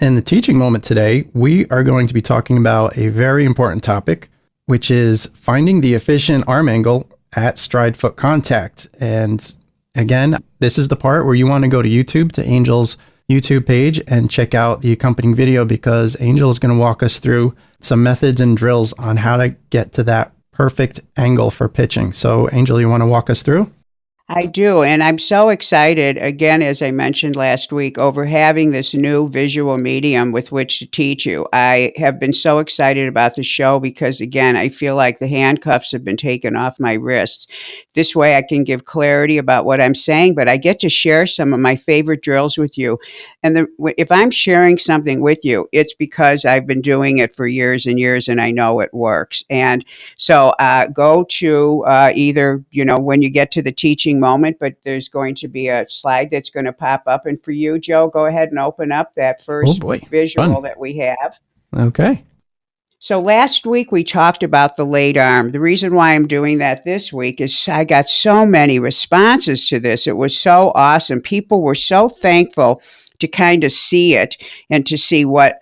In the teaching moment today, we are going to be talking about a very important topic, which is finding the efficient arm angle at stride foot contact. And again, this is the part where you want to go to YouTube, to Angel's YouTube page, and check out the accompanying video, because Angel is going to walk us through some methods and drills on how to get to that perfect angle for pitching. So Angel, you want to walk us through? I do, and I'm so excited, again, as I mentioned last week, over having this new visual medium with which to teach you. I have been so excited about the show because, again, I feel like the handcuffs have been taken off my wrists. This way I can give clarity about what I'm saying, but I get to share some of my favorite drills with you. And if I'm sharing something with you, it's because I've been doing it for years and years, and I know it works. And so go to either, when you get to the teaching moment, but there's going to be a slide that's going to pop up. And for you, Joe, go ahead and open up that first visual Fun. that we have. Okay. So last week we talked about the late arm. The reason why I'm doing that this week is I got so many responses to this. It was so awesome. People were so thankful to kind of see it and to see what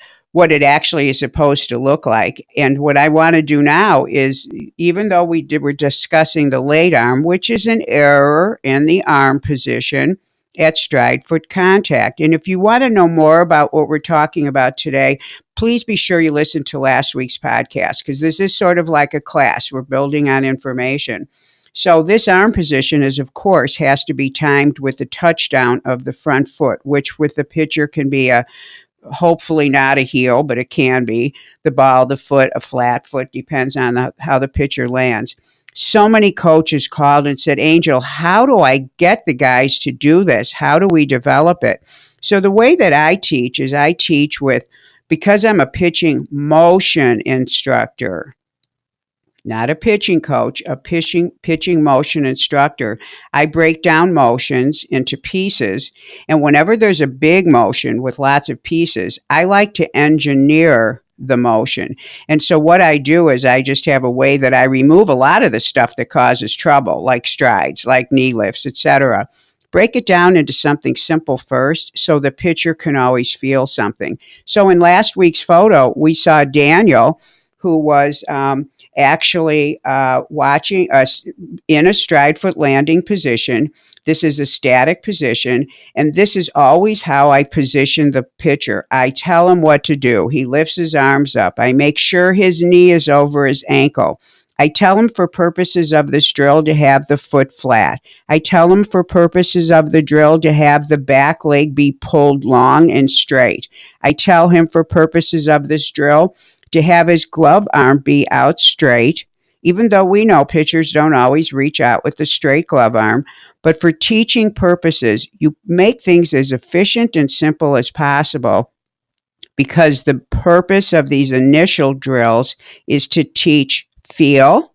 it actually is supposed to look like. And what I want to do now is, even though we're discussing the late arm, which is an error in the arm position at stride foot contact. And if you want to know more about what we're talking about today, please be sure you listen to last week's podcast, because this is sort of like a class. We're building on information. So this arm position of course, has to be timed with the touchdown of the front foot, which with the pitcher can be hopefully not a heel, but it can be the ball, the foot, a flat foot, depends on how the pitcher lands. So many coaches called and said, Angel, how do I get the guys to do this? How do we develop it? So the way that I teach is because I'm a pitching motion instructor, not a pitching coach, a pitching motion instructor. I break down motions into pieces. And whenever there's a big motion with lots of pieces, I like to engineer the motion. And so what I do is I just have a way that I remove a lot of the stuff that causes trouble, like strides, like knee lifts, etc. Break it down into something simple first so the pitcher can always feel something. So in last week's photo, we saw Daniel, who was actually watching us in a stride foot landing position. This is a static position, and this is always how I position the pitcher. I tell him what to do. He lifts his arms up. I make sure his knee is over his ankle. I tell him for purposes of this drill to have the foot flat. I tell him for purposes of the drill to have the back leg be pulled long and straight. I tell him for purposes of this drill to have his glove arm be out straight, even though we know pitchers don't always reach out with the straight glove arm. But for teaching purposes, you make things as efficient and simple as possible, because the purpose of these initial drills is to teach feel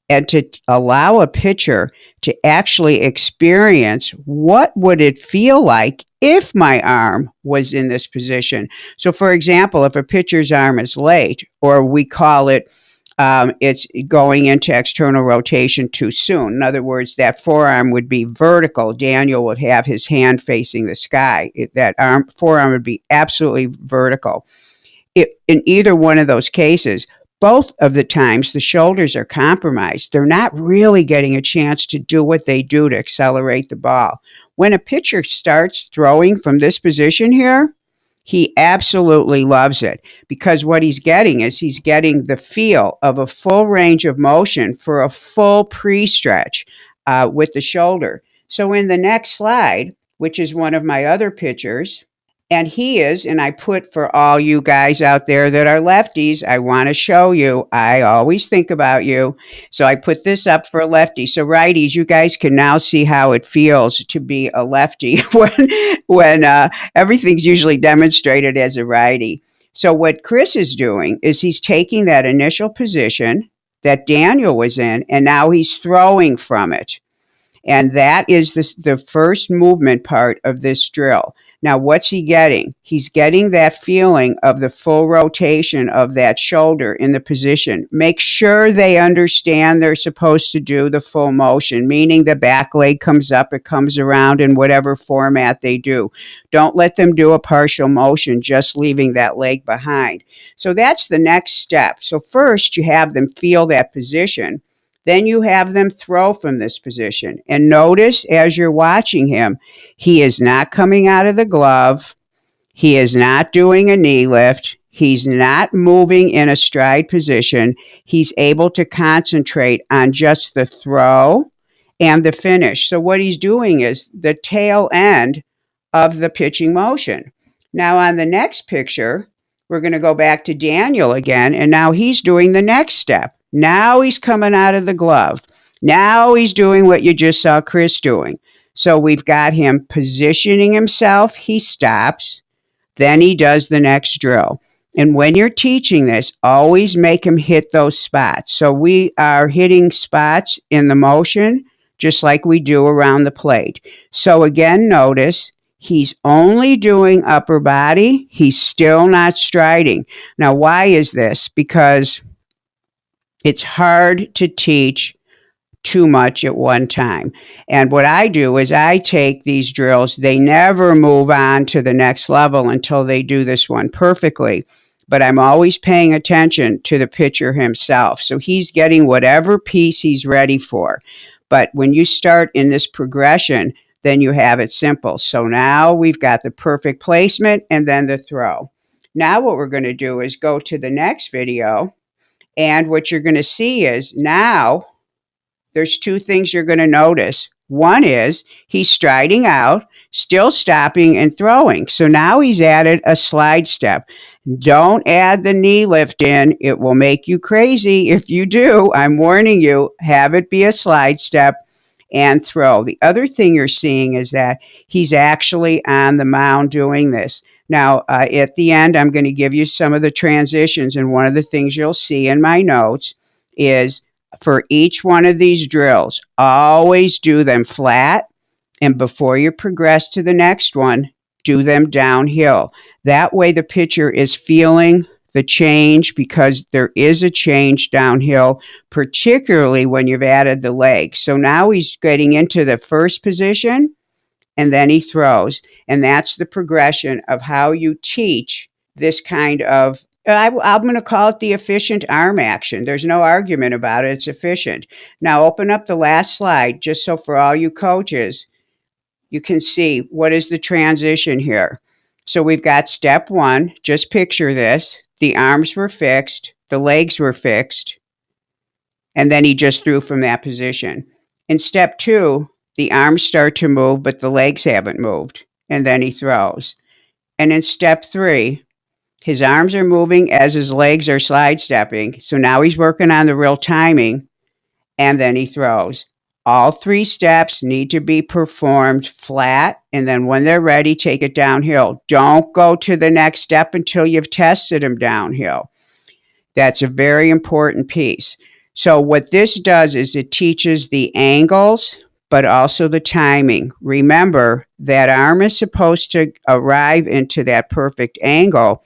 and to allow a pitcher to actually experience what would it feel like if my arm was in this position. So for example, if a pitcher's arm is late, or we call it it's going into external rotation too soon. In other words, that forearm would be vertical. Daniel would have his hand facing the sky. Forearm would be absolutely vertical. In either one of those cases, both of the times the shoulders are compromised. They're not really getting a chance to do what they do to accelerate the ball. When a pitcher starts throwing from this position here, he absolutely loves it, because what he's getting the feel of a full range of motion for a full pre-stretch with the shoulder. So in the next slide, which is one of my other pitchers, and I put, for all you guys out there that are lefties, I want to show you, I always think about you. So I put this up for a lefty. So righties, you guys can now see how it feels to be a lefty when everything's usually demonstrated as a righty. So what Chris is doing is he's taking that initial position that Daniel was in, and now he's throwing from it. And that is the first movement part of this drill. Now, what's he getting? He's getting that feeling of the full rotation of that shoulder in the position. Make sure they understand they're supposed to do the full motion, meaning the back leg comes up, it comes around in whatever format they do. Don't let them do a partial motion, just leaving that leg behind. So that's the next step. So first, you have them feel that position. Then you have them throw from this position. And notice as you're watching him, he is not coming out of the glove. He is not doing a knee lift. He's not moving in a stride position. He's able to concentrate on just the throw and the finish. So what he's doing is the tail end of the pitching motion. Now on the next picture, we're going to go back to Daniel again, and now he's doing the next step. Now he's coming out of the glove. Now he's doing what you just saw Chris doing. So we've got him positioning himself. He stops. Then he does the next drill. And when you're teaching this, always make him hit those spots. So we are hitting spots in the motion, just like we do around the plate. So again, notice he's only doing upper body. He's still not striding. Now, why is this? Because it's hard to teach too much at one time. And what I do is I take these drills. They never move on to the next level until they do this one perfectly. But I'm always paying attention to the pitcher himself. So he's getting whatever piece he's ready for. But when you start in this progression, then you have it simple. So now we've got the perfect placement and then the throw. Now what we're going to do is go to the next video. And what you're going to see is now there's two things you're going to notice. One is he's striding out, still stopping and throwing. So now he's added a slide step. Don't add the knee lift in. It will make you crazy if you do. I'm warning you, have it be a slide step and throw. The other thing you're seeing is that he's actually on the mound doing this. Now, at the end, I'm going to give you some of the transitions, and one of the things you'll see in my notes is for each one of these drills, always do them flat, and before you progress to the next one, do them downhill. That way the pitcher is feeling the change because there is a change downhill, particularly when you've added the leg. So now he's getting into the first position, and then he throws. And that's the progression of how you teach this kind of, I'm going to call it the efficient arm action. There's no argument about it. It's efficient. Now open up the last slide, just so for all you coaches, you can see what is the transition here. So we've got step one. Just picture this. The arms were fixed. The legs were fixed. And then he just threw from that position. In step two, the arms start to move, but the legs haven't moved. And then he throws. And in step three, his arms are moving as his legs are slide stepping. So now he's working on the real timing. And then he throws. All three steps need to be performed flat. And then when they're ready, take it downhill. Don't go to the next step until you've tested them downhill. That's a very important piece. So what this does is it teaches the angles, but also the timing. Remember, that arm is supposed to arrive into that perfect angle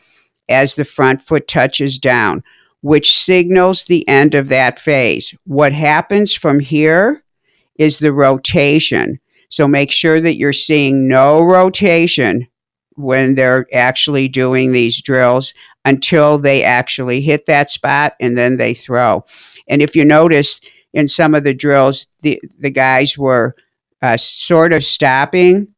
as the front foot touches down, which signals the end of that phase. What happens from here is the rotation. So make sure that you're seeing no rotation when they're actually doing these drills until they actually hit that spot and then they throw. And if you notice, in some of the drills, the guys were sort of stopping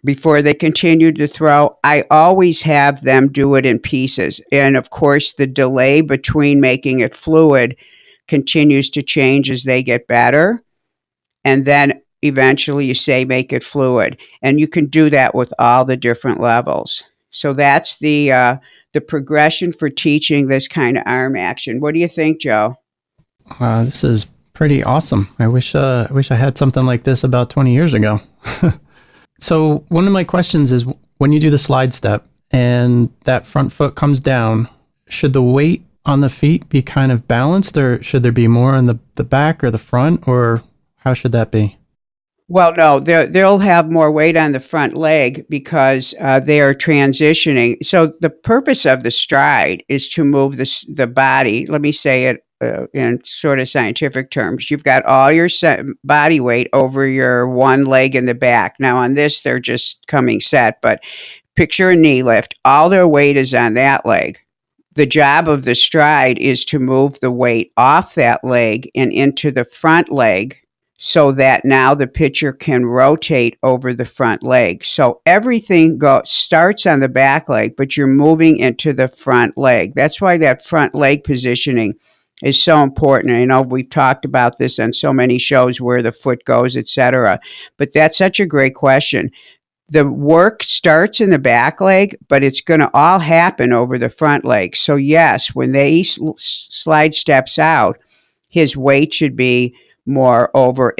before they continued to throw. I always have them do it in pieces. And of course, the delay between making it fluid continues to change as they get better. And then eventually you say, make it fluid. And you can do that with all the different levels. So that's the progression for teaching this kind of arm action. What do you think, Joe? This is pretty awesome. I wish I had something like this about 20 years ago. So one of my questions is, when you do the slide step and that front foot comes down, should the weight on the feet be kind of balanced, or should there be more on the back or the front, or how should that be? Well, no, they'll have more weight on the front leg because they are transitioning. So the purpose of the stride is to move the body. Let me say it in sort of scientific terms. You've got all your body weight over your one leg in the back. Now on this, they're just coming set, but picture a knee lift. All their weight is on that leg. The job of the stride is to move the weight off that leg and into the front leg so that now the pitcher can rotate over the front leg. So everything starts on the back leg, but you're moving into the front leg. That's why that front leg positioning is so important. I know we've talked about this on so many shows, where the foot goes, etc. But that's such a great question. The work starts in the back leg, but it's going to all happen over the front leg. So yes, when they slide steps out, his weight should be more over.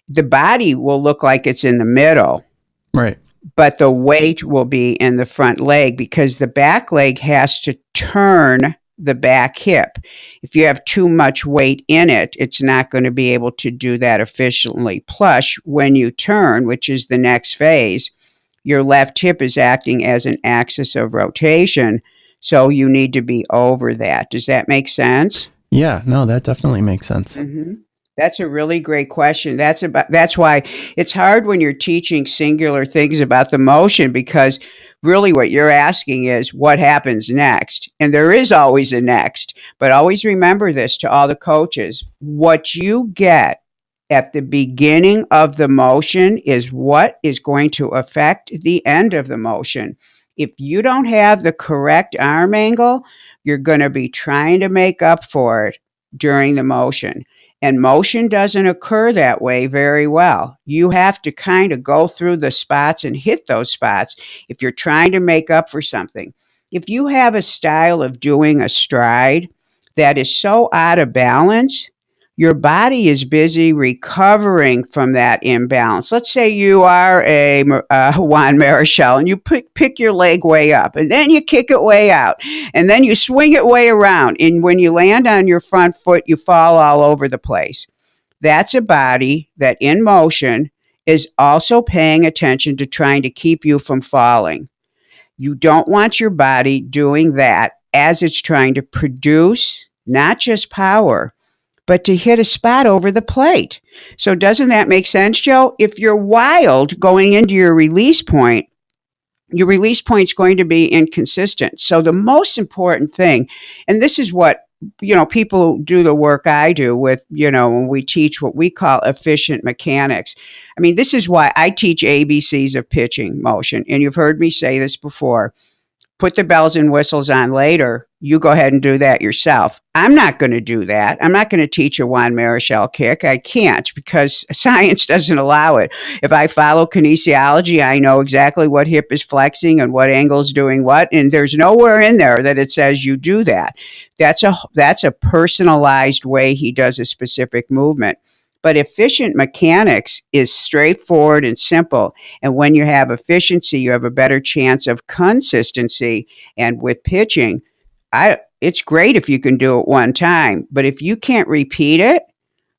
The body will look like it's in the middle, Right. but the weight will be in the front leg because the back leg has to turn the back hip. If you have too much weight in it, it's not going to be able to do that efficiently. Plus, when you turn, which is the next phase, your left hip is acting as an axis of rotation, so you need to be over that. Does that make sense? Yeah, no, that definitely makes sense. Mm-hmm. That's a really great question. That's why it's hard when you're teaching singular things about the motion, because really what you're asking is what happens next. And there is always a next, but always remember this to all the coaches. What you get at the beginning of the motion is what is going to affect the end of the motion. If you don't have the correct arm angle, you're going to be trying to make up for it during the motion. And motion doesn't occur that way very well. You have to kind of go through the spots and hit those spots if you're trying to make up for something. If you have a style of doing a stride that is so out of balance, your body is busy recovering from that imbalance. Let's say you are a Juan Marichal and you pick your leg way up and then you kick it way out and then you swing it way around. And when you land on your front foot, you fall all over the place. That's a body that in motion is also paying attention to trying to keep you from falling. You don't want your body doing that as it's trying to produce not just power, but to hit a spot over the plate. So doesn't that make sense, Joe? If you're wild going into your release point's going to be inconsistent. So the most important thing, and this is what, people who do the work I do with, when we teach what we call efficient mechanics. I mean, this is why I teach ABCs of pitching motion. And you've heard me say this before. Put the bells and whistles on later. You go ahead and do that yourself. I'm not going to do that. I'm not going to teach a Juan Marichal kick. I can't, because science doesn't allow it. If I follow kinesiology, I know exactly what hip is flexing and what angle is doing what. And there's nowhere in there that it says you do that. That's a personalized way he does a specific movement. But efficient mechanics is straightforward and simple. And when you have efficiency, you have a better chance of consistency. And with pitching, it's great if you can do it one time. But if you can't repeat it,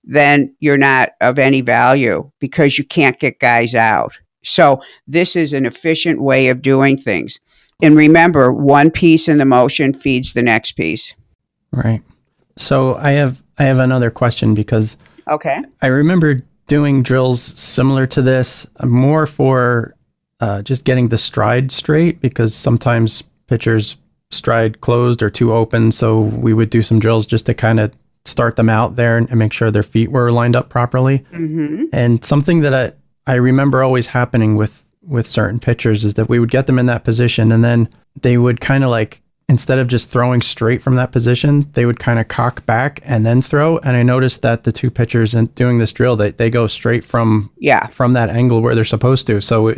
then you're not of any value because you can't get guys out. So this is an efficient way of doing things. And remember, one piece in the motion feeds the next piece. Right. So I have another question, because okay, I remember doing drills similar to this, more for just getting the stride straight, because sometimes pitchers stride closed or too open. So we would do some drills just to kind of start them out there and make sure their feet were lined up properly. Mm-hmm. And something that I remember always happening with certain pitchers is that we would get them in that position, and then they would kind of like, instead of just throwing straight from that position, they would kind of cock back and then throw. And I noticed that the two pitchers in doing this drill, they go straight from that angle where they're supposed to. So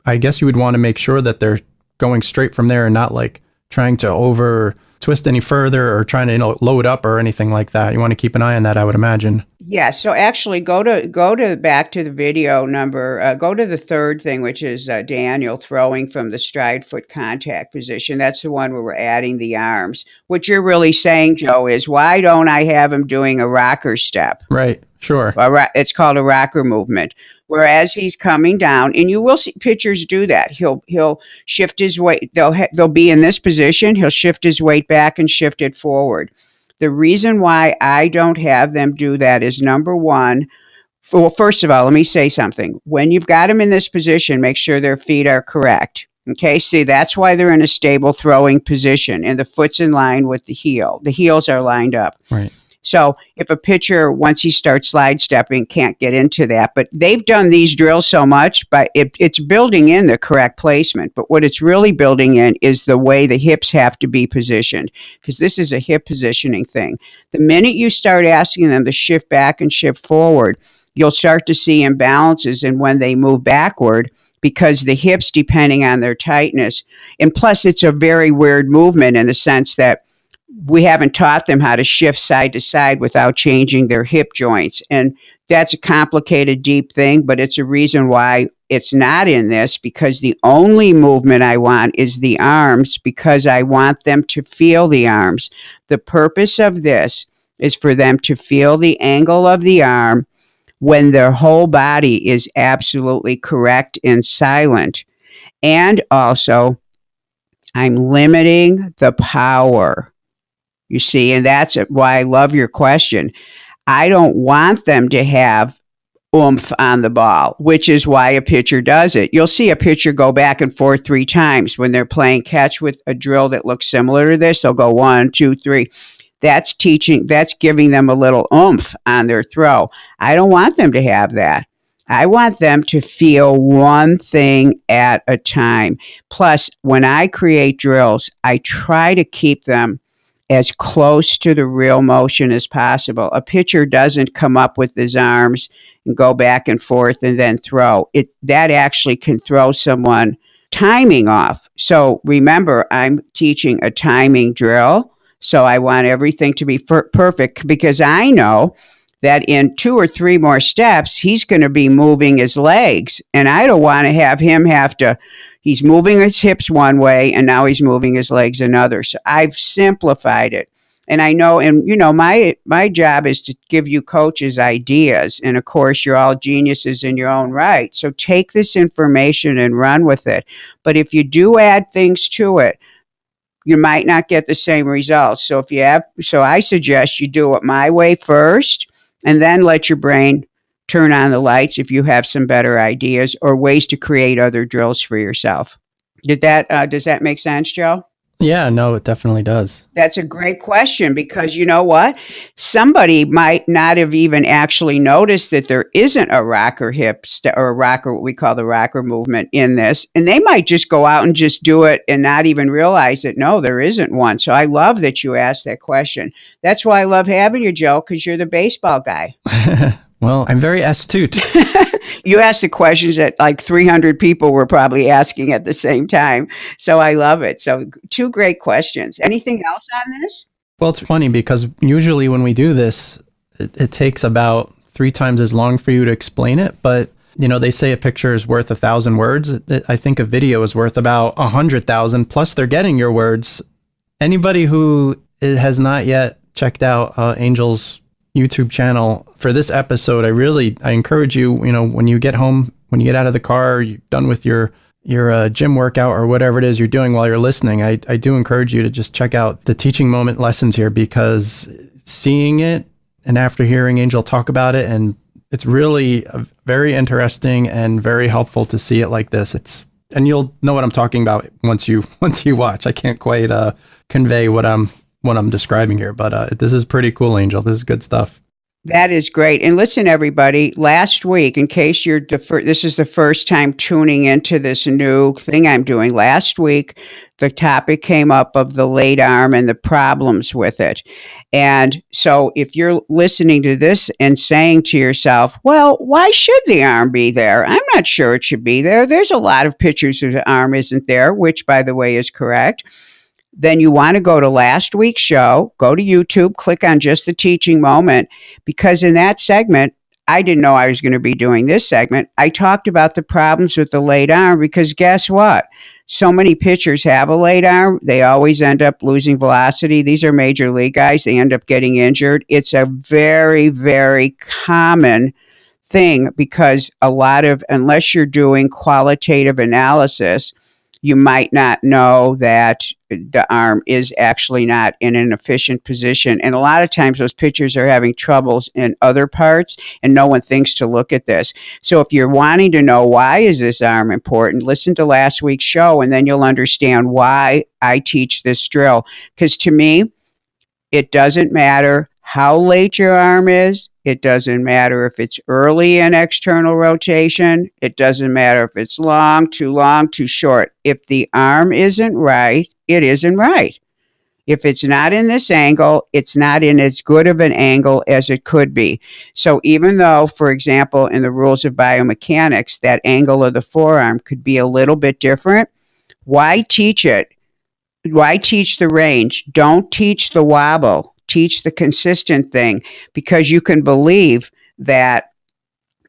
I guess you would want to make sure that they're going straight from there and not like trying to over twist any further or trying to load up or anything like that. You want to keep an eye on that, I would imagine. Yeah. So actually, go to back to the video number. Go to the third thing, which is Daniel throwing from the stride foot contact position. That's the one where we're adding the arms. What you're really saying, Joe, is why don't I have him doing a rocker step? Right. Sure. It's called a rocker movement. Whereas he's coming down, and you will see pitchers do that. He'll shift his weight. They'll be in this position. He'll shift his weight back and shift it forward. The reason why I don't have them do that is, number one, well, first of all, let me say something. When you've got them in this position, make sure their feet are correct. Okay, see, that's why they're in a stable throwing position, and the foot's in line with the heel. The heels are lined up. Right. So if a pitcher, once he starts slide stepping, can't get into that, but they've done these drills so much, but it's building in the correct placement. But what it's really building in is the way the hips have to be positioned, because this is a hip positioning thing. The minute you start asking them to shift back and shift forward, you'll start to see imbalances in when they move backward, because the hips, depending on their tightness, and plus it's a very weird movement in the sense that we haven't taught them how to shift side to side without changing their hip joints. And that's a complicated, deep thing, but it's a reason why it's not in this, because the only movement I want is the arms, because I want them to feel the arms. The purpose of this is for them to feel the angle of the arm when their whole body is absolutely correct and silent. And also, I'm limiting the power. You see, and that's why I love your question. I don't want them to have oomph on the ball, which is why a pitcher does it. You'll see a pitcher go back and forth 3 times when they're playing catch with a drill that looks similar to this. They'll go 1, 2, 3. That's giving them a little oomph on their throw. I don't want them to have that. I want them to feel one thing at a time. Plus, when I create drills, I try to keep them as close to the real motion as possible. A pitcher doesn't come up with his arms and go back and forth and then throw. That actually can throw someone timing off. So remember, I'm teaching a timing drill. So I want everything to be perfect, because I know that in 2 or 3 more steps, he's going to be moving his legs. And I don't want to have him he's moving his hips one way and now he's moving his legs another. So I've simplified it. And I know, and my job is to give you coaches ideas. And of course, you're all geniuses in your own right. So take this information and run with it. But if you do add things to it, you might not get the same results. So I suggest you do it my way first, and then let your brain turn on the lights if you have some better ideas or ways to create other drills for yourself. Does that make sense, Joe? Yeah, no, it definitely does. That's a great question, because you know what? Somebody might not have even actually noticed that there isn't a rocker or a rocker, what we call the rocker movement in this. And they might just go out and just do it and not even realize that, no, there isn't one. So I love that you asked that question. That's why I love having you, Joe, because you're the baseball guy. Well, I'm very astute. You asked the questions that like 300 people were probably asking at the same time. So I love it. So 2 great questions. Anything else on this? Well, it's funny because usually when we do this, it takes about 3 times as long for you to explain it. But, they say a picture is worth 1,000 words. I think a video is worth about 100,000. Plus, they're getting your words. Anybody who has not yet checked out Angel's YouTube channel for this episode, I encourage you, when you get home, when you get out of the car, you're done with your gym workout or whatever it is you're doing while you're listening, I do encourage you to just check out the teaching moment lessons here, because seeing it and after hearing Angel talk about it, and it's really very interesting and very helpful to see it like this. And you'll know what I'm talking about once you watch. I can't quite convey what I'm describing here, but this is pretty cool, Angel. This is good stuff. That is great. And listen, everybody, last week, in case this is the first time tuning into this new thing I'm doing, last week, the topic came up of the late arm and the problems with it. And so if you're listening to this and saying to yourself, well, why should the arm be there? I'm not sure it should be there. There's a lot of pictures of the arm isn't there, which, by the way, is correct. Then you want to go to last week's show, go to YouTube, click on just the teaching moment, because in that segment, I didn't know I was going to be doing this segment. I talked about the problems with the late arm, because guess what? So many pitchers have a late arm. They always end up losing velocity. These are major league guys. They end up getting injured. It's a very, very common thing because unless you're doing qualitative analysis, you might not know that the arm is actually not in an efficient position. And a lot of times those pitchers are having troubles in other parts and no one thinks to look at this. So if you're wanting to know why is this arm important, listen to last week's show and then you'll understand why I teach this drill. Because to me, it doesn't matter how late your arm is. It doesn't matter if it's early in external rotation. It doesn't matter if it's long, too short. If the arm isn't right, it isn't right. If it's not in this angle, it's not in as good of an angle as it could be. So even though, for example, in the rules of biomechanics, that angle of the forearm could be a little bit different, why teach it? Why teach the range? Don't teach the wobble. Teach the consistent thing, because you can believe that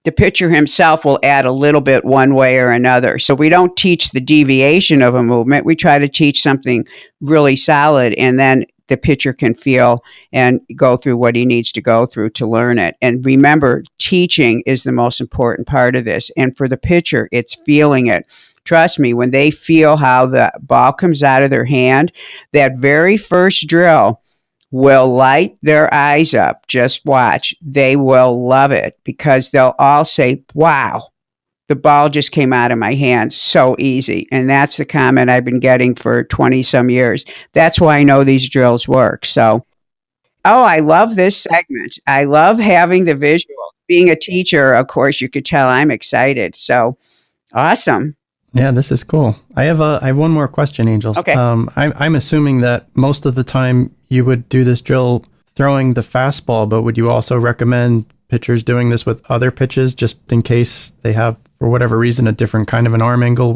the pitcher himself will add a little bit one way or another. So we don't teach the deviation of a movement. We try to teach something really solid, and then the pitcher can feel and go through what he needs to go through to learn it. And remember, teaching is the most important part of this. And for the pitcher, it's feeling it. Trust me, when they feel how the ball comes out of their hand, that very first drill will light their eyes up. Just watch. They will love it because they'll all say, wow, the ball just came out of my hand so easy. And that's the comment I've been getting for 20 some years. That's why I know these drills work. So, I love this segment. I love having the visual. Being a teacher, of course, you could tell I'm excited. So awesome. Yeah, this is cool. I have one more question, Angel. Okay. I'm assuming that most of the time you would do this drill throwing the fastball, but would you also recommend pitchers doing this with other pitches just in case they have, for whatever reason, a different kind of an arm angle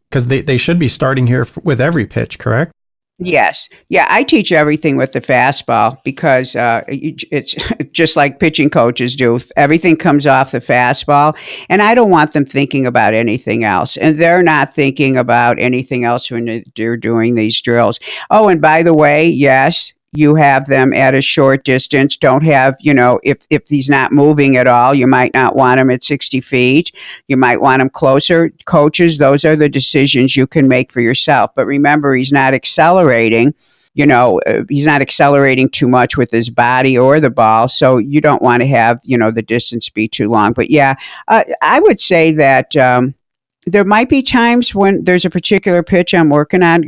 because they should be starting here with every pitch, correct? Yes. Yeah, I teach everything with the fastball because it's just like pitching coaches do. Everything comes off the fastball, and I don't want them thinking about anything else. And they're not thinking about anything else when they're doing these drills. Oh, and by the way, yes, you have them at a short distance. Don't have, if he's not moving at all, you might not want him at 60 feet. You might want him closer. Coaches, those are the decisions you can make for yourself. But remember, he's not accelerating. He's not accelerating too much with his body or the ball. So you don't want to have, the distance be too long. But yeah, I would say that there might be times when there's a particular pitch I'm working on.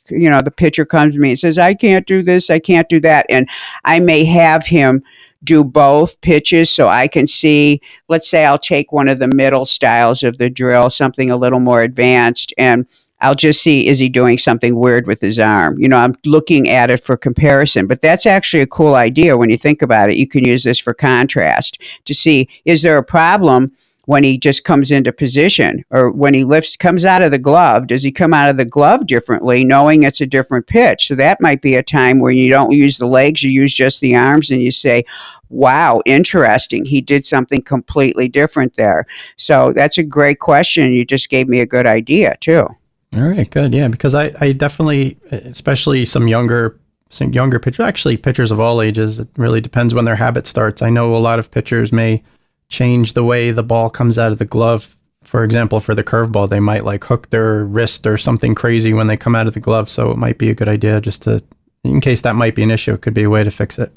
The pitcher comes to me and says, I can't do this, I can't do that. And I may have him do both pitches so I can see, let's say I'll take one of the middle styles of the drill, something a little more advanced, and I'll just see, is he doing something weird with his arm? I'm looking at it for comparison, but that's actually a cool idea when you think about it. You can use this for contrast to see, is there a problem when he just comes into position, or when he comes out of the glove, does he come out of the glove differently, knowing it's a different pitch? So that might be a time when you don't use the legs, you use just the arms, and you say, wow, interesting. He did something completely different there. So that's a great question. You just gave me a good idea too. All right, good. Yeah, because I definitely, especially some younger pitchers, actually pitchers of all ages, it really depends when their habit starts. I know a lot of pitchers may change the way the ball comes out of the glove. For example, for the curveball, they might hook their wrist or something crazy when they come out of the glove. So it might be a good idea just to, in case that might be an issue, it could be a way to fix it.